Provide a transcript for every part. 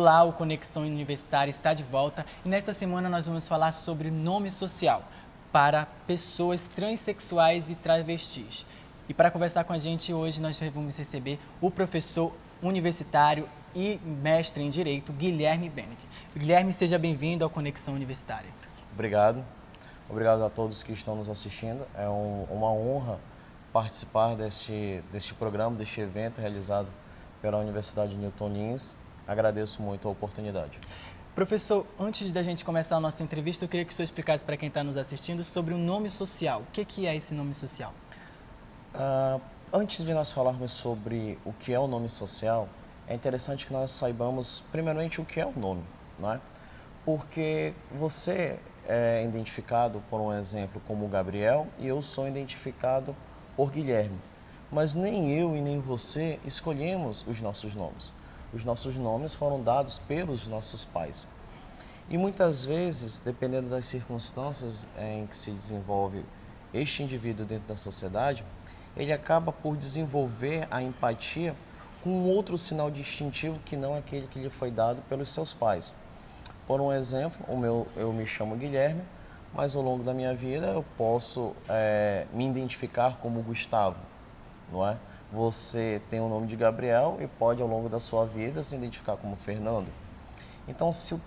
Olá, o Conexão Universitária está de volta e nesta semana nós vamos falar sobre nome social para pessoas transexuais e travestis. E para conversar com a gente hoje nós vamos receber o professor universitário e mestre em Direito, Guilherme Bennett. Guilherme, seja bem-vindo ao Conexão Universitária. Obrigado. Obrigado a todos que estão nos assistindo. É uma honra participar deste programa, deste evento realizado pela Universidade Newton Lins. Agradeço muito a oportunidade. Professor, antes da gente começar a nossa entrevista, eu queria que o senhor explicasse para quem está nos assistindo sobre o nome social. O que é esse nome social? Antes de nós falarmos sobre o que é o nome social, é interessante que nós saibamos, primeiramente, o que é o nome, não é? Porque você é identificado, por um exemplo, como Gabriel e eu sou identificado por Guilherme. Mas nem eu e nem você escolhemos os nossos nomes. Os nossos nomes foram dados pelos nossos pais. E muitas vezes, dependendo das circunstâncias em que se desenvolve este indivíduo dentro da sociedade, ele acaba por desenvolver a empatia com um outro sinal distintivo que não aquele que lhe foi dado pelos seus pais. Por um exemplo, eu me chamo Guilherme, mas ao longo da minha vida eu posso me identificar como Gustavo, não é? Você tem o nome de Gabriel e pode ao longo da sua vida se identificar como Fernando. Então, se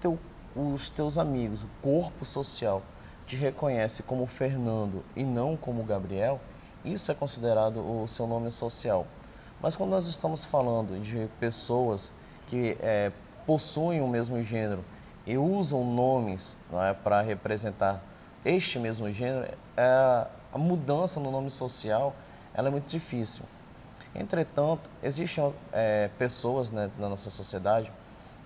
os teus amigos, o corpo social, te reconhece como Fernando e não como Gabriel, isso é considerado o seu nome social. Mas quando nós estamos falando de pessoas que possuem o mesmo gênero e usam nomes, não é, para representar este mesmo gênero, a mudança no nome social ela é muito difícil. Entretanto, existem pessoas, né, na nossa sociedade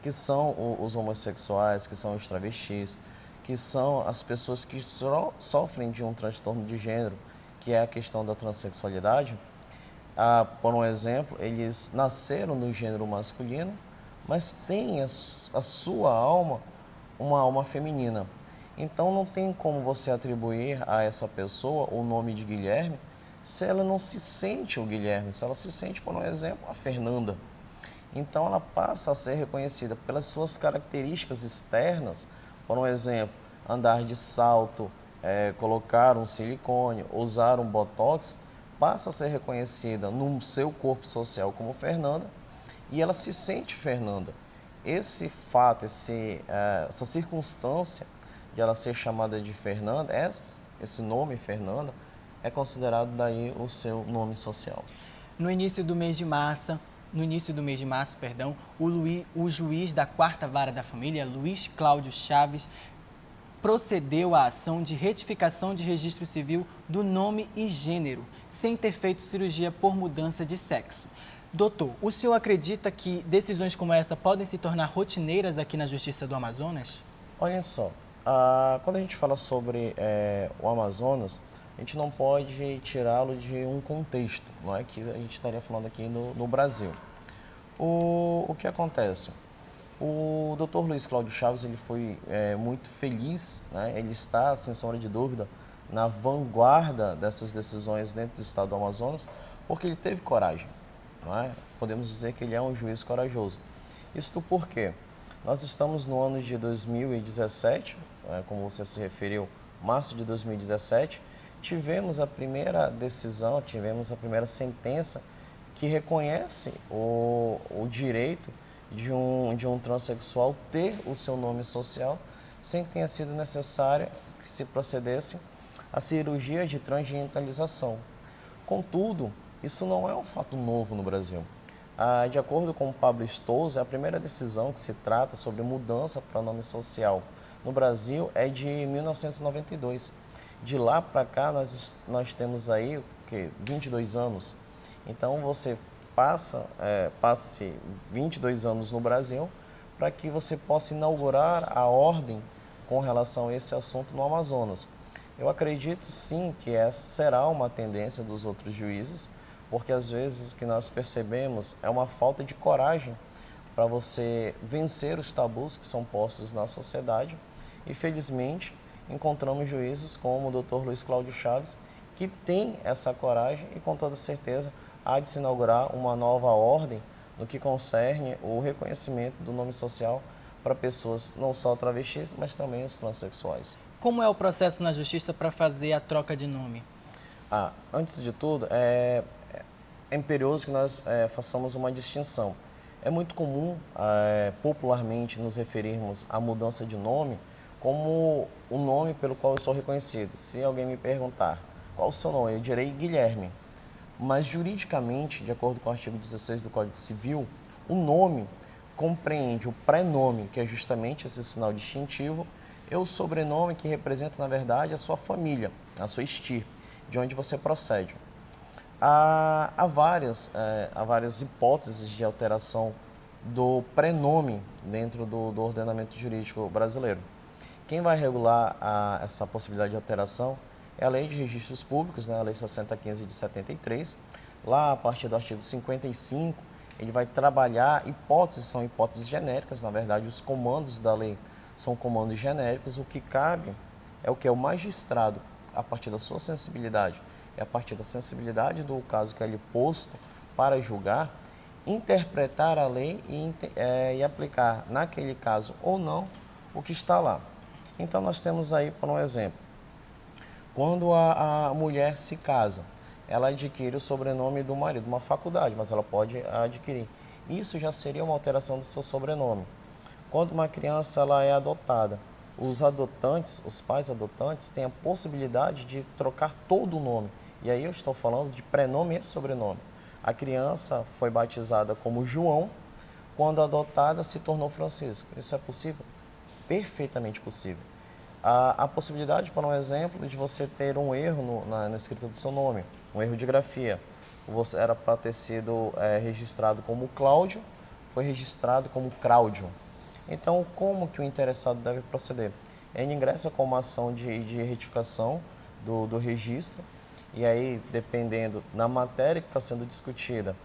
que são os homossexuais, que são os travestis, que são as pessoas que sofrem de um transtorno de gênero, que é a questão da transexualidade. Por um exemplo, eles nasceram no gênero masculino, mas têm a sua alma uma alma feminina. Então não tem como você atribuir a essa pessoa o nome de Guilherme se ela não se sente o Guilherme, se ela se sente, por um exemplo, a Fernanda. Então ela passa a ser reconhecida pelas suas características externas, por um exemplo, andar de salto, colocar um silicone, usar um botox, passa a ser reconhecida no seu corpo social como Fernanda e ela se sente Fernanda. Esse fato, essa circunstância de ela ser chamada de Fernanda, esse nome Fernanda, é considerado daí o seu nome social. No início do mês de março, o juiz da 4ª Vara da Família, Luiz Cláudio Chaves, procedeu à ação de retificação de registro civil do nome e gênero, sem ter feito cirurgia por mudança de sexo. Doutor, o senhor acredita que decisões como essa podem se tornar rotineiras aqui na Justiça do Amazonas? Olha só, quando a gente fala sobre o Amazonas, a gente não pode tirá-lo de um contexto, não é que a gente estaria falando aqui no Brasil. O que acontece? O Dr. Luiz Cláudio Chaves ele foi muito feliz, né? Ele está, sem sombra de dúvida, na vanguarda dessas decisões dentro do estado do Amazonas, porque ele teve coragem. Não é? Podemos dizer que ele é um juiz corajoso. Isto porque nós estamos no ano de 2017, como você se referiu, março de 2017, tivemos a primeira decisão, tivemos a primeira sentença que reconhece o direito de um transexual ter o seu nome social sem que tenha sido necessário que se procedesse a cirurgia de transgenitalização. Contudo, isso não é um fato novo no Brasil. De acordo com o Pablo Stouza, a primeira decisão que se trata sobre mudança para nome social no Brasil é de 1992. De lá para cá, nós temos aí 22 anos. Então, você passa-se 22 anos no Brasil para que você possa inaugurar a ordem com relação a esse assunto no Amazonas. Eu acredito sim que essa será uma tendência dos outros juízes, porque às vezes o que nós percebemos é uma falta de coragem para você vencer os tabus que são postos na sociedade. E felizmente encontramos juízes como o Dr. Luiz Cláudio Chaves, que tem essa coragem e com toda certeza há de se inaugurar uma nova ordem no que concerne o reconhecimento do nome social para pessoas não só travestis, mas também os transexuais. Como é o processo na justiça para fazer a troca de nome? Antes de tudo, é imperioso que nós façamos uma distinção. É muito comum, popularmente, nos referirmos à mudança de nome como o nome pelo qual eu sou reconhecido. Se alguém me perguntar qual o seu nome, eu direi Guilherme. Mas, juridicamente, de acordo com o artigo 16 do Código Civil, o nome compreende o prenome, que é justamente esse sinal distintivo, e o sobrenome, que representa, na verdade, a sua família, a sua estirpe, de onde você procede. Há várias hipóteses de alteração do prenome dentro do ordenamento jurídico brasileiro. Quem vai regular essa possibilidade de alteração é a Lei de Registros Públicos, né, a Lei 6015 de 73. Lá, a partir do artigo 55, ele vai trabalhar são hipóteses genéricas, na verdade, os comandos da lei são comandos genéricos, o que cabe é o que é o magistrado, a partir da sua sensibilidade, a partir da sensibilidade do caso que é lhe posto para julgar, interpretar a lei e aplicar naquele caso ou não o que está lá. Então, nós temos aí, por um exemplo, quando a mulher se casa, ela adquire o sobrenome do marido, uma faculdade, mas ela pode adquirir. Isso já seria uma alteração do seu sobrenome. Quando uma criança ela é adotada, os pais adotantes, têm a possibilidade de trocar todo o nome. E aí eu estou falando de prenome e sobrenome. A criança foi batizada como João, quando adotada se tornou Francisco. Isso é possível? Perfeitamente possível. A possibilidade, por um exemplo, de você ter um erro na escrita do seu nome, um erro de grafia. Você era para ter sido registrado como Cláudio, foi registrado como Cláudio. Então, como que o interessado deve proceder? Ele ingressa com uma ação de retificação do registro, e aí, dependendo na matéria que está sendo discutida,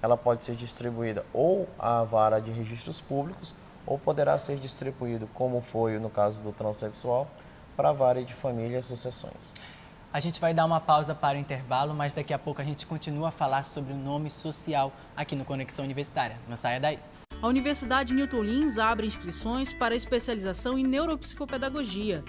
ela pode ser distribuída ou à vara de registros públicos, ou poderá ser distribuído, como foi no caso do transexual, para a vara de família e sucessões. A gente vai dar uma pausa para o intervalo, mas daqui a pouco a gente continua a falar sobre o nome social aqui no Conexão Universitária. Não saia daí. A Universidade Newton Lins abre inscrições para a especialização em neuropsicopedagogia.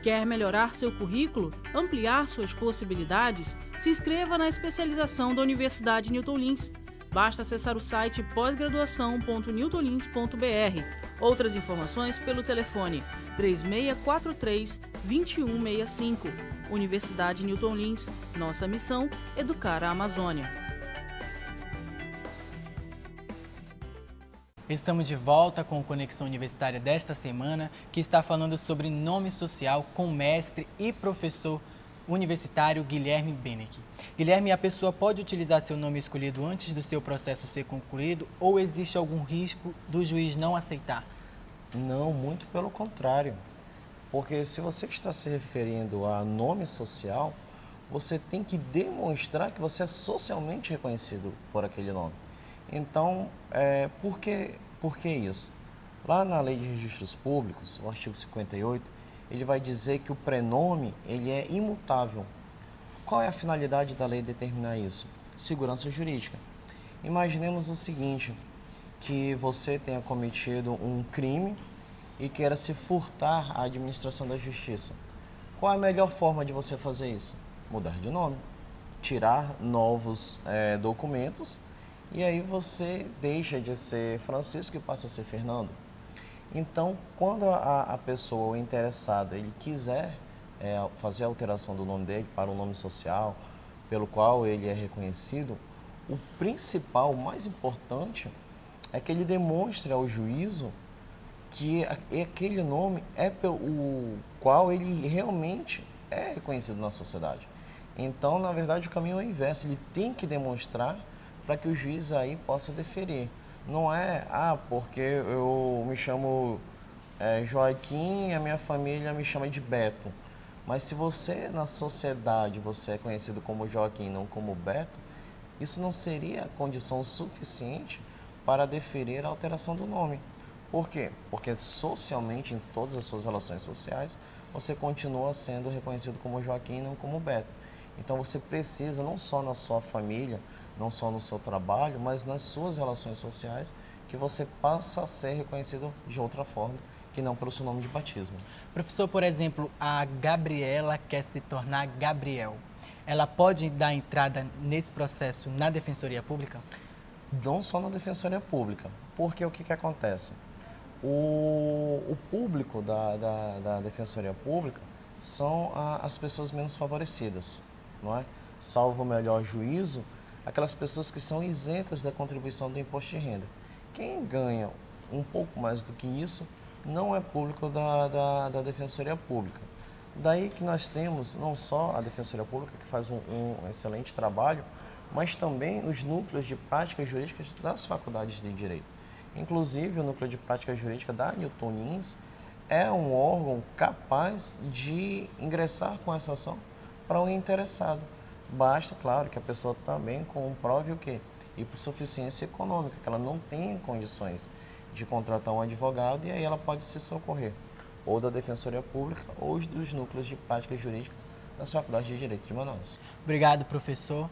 Quer melhorar seu currículo, ampliar suas possibilidades? Se inscreva na especialização da Universidade Newton Lins. Basta acessar o site pós-graduação.newtonlins.br. Outras informações pelo telefone 3643-2165. Universidade Newton Lins. Nossa missão: educar a Amazônia. Estamos de volta com o Conexão Universitária desta semana, que está falando sobre nome social com o mestre e professor universitário Guilherme Benec. Guilherme, a pessoa pode utilizar seu nome escolhido antes do seu processo ser concluído ou existe algum risco do juiz não aceitar? Não, muito pelo contrário. Porque se você está se referindo a nome social, você tem que demonstrar que você é socialmente reconhecido por aquele nome. Então, por que isso? Lá na Lei de Registros Públicos, o artigo 58, ele vai dizer que o prenome ele é imutável. Qual é a finalidade da lei determinar isso? Segurança jurídica. Imaginemos o seguinte, que você tenha cometido um crime e queira se furtar à administração da justiça. Qual é a melhor forma de você fazer isso? Mudar de nome, tirar novos documentos, e aí você deixa de ser Francisco e passa a ser Fernando. Então, quando a pessoa, o interessado, ele quiser fazer a alteração do nome dele para um nome social, pelo qual ele é reconhecido, o principal, o mais importante, é que ele demonstre ao juízo que aquele nome é pelo qual ele realmente é reconhecido na sociedade. Então, na verdade, o caminho é o inverso, ele tem que demonstrar para que o juiz aí possa deferir. Não é, porque eu me chamo Joaquim e a minha família me chama de Beto. Mas se você, na sociedade, você é conhecido como Joaquim, não como Beto, isso não seria condição suficiente para deferir a alteração do nome. Por quê? Porque socialmente, em todas as suas relações sociais, você continua sendo reconhecido como Joaquim e não como Beto. Então você precisa, não só na sua família, não só no seu trabalho, mas nas suas relações sociais, que você passa a ser reconhecido de outra forma, que não pelo seu nome de batismo. Professor, por exemplo, a Gabriela quer se tornar Gabriel. Ela pode dar entrada nesse processo na Defensoria Pública? Não só na Defensoria Pública, porque o que acontece? O público da Defensoria Pública são as pessoas menos favorecidas, não é? Salvo o melhor juízo, aquelas pessoas que são isentas da contribuição do imposto de renda. Quem ganha um pouco mais do que isso não é público da Defensoria Pública. Daí que nós temos não só a Defensoria Pública, que faz um excelente trabalho, mas também os núcleos de práticas jurídicas das faculdades de Direito. Inclusive, o núcleo de prática jurídica da Newton Lins é um órgão capaz de ingressar com essa ação para o interessado. Basta, claro, que a pessoa também comprove o quê? Hipossuficiência econômica, que ela não tem condições de contratar um advogado e aí ela pode se socorrer ou da Defensoria Pública ou dos núcleos de práticas jurídicas das faculdades de Direito de Manaus. Obrigado, professor.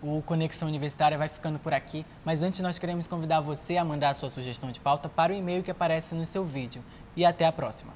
O Conexão Universitária vai ficando por aqui, mas antes nós queremos convidar você a mandar a sua sugestão de pauta para o e-mail que aparece no seu vídeo. E até a próxima!